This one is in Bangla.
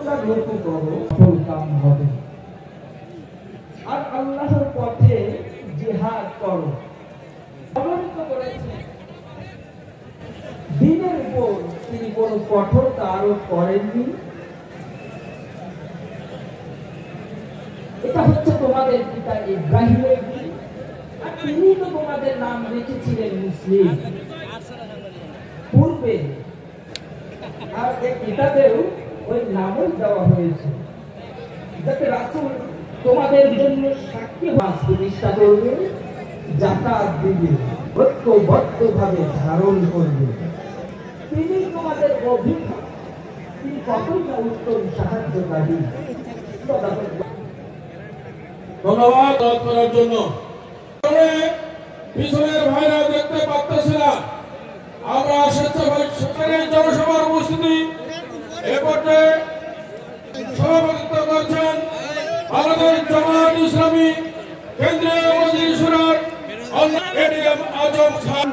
তোমরা লক্ষ্য করো সফল কাম হবে। আর আল্লাহর পথে জিহাদ করো। অবনীত করেছেন দিনের উপর তিনি কোন কঠোরতা আরোপ করেননি। এটা হচ্ছে তোমাদের পিতা ইব্রাহিমের দিন, আর তিনি তো তোমাদের নাম রেখেছিলেন মুসলিম পূর্বে, আর এই কিতাবেও ওই নামই দেওয়া হয়েছে, যাতে রাসূল তোমাদের জন্য সাক্ষী প্রতিষ্ঠা করবে, যাকাত দিবে, ঐক্যবদ্ধভাবে ধারণ করবে। তিনি তোমাদের অভিভাবক, তিনি কতই না উত্তম সাহায্যকারী। ধন্যবাদ করার জন্য। পিছনের ভাইরা দেখতে পাচ্ছি না, আমরা স্বেচ্ছাসেবী জনসভার উপস্থিতি এ পর্যায়ে সভাপতিত্ব করছেন বাংলাদেশ জামায়াত ইসলামী কেন্দ্রীয় মজলিসুর এডিএম আজম খান।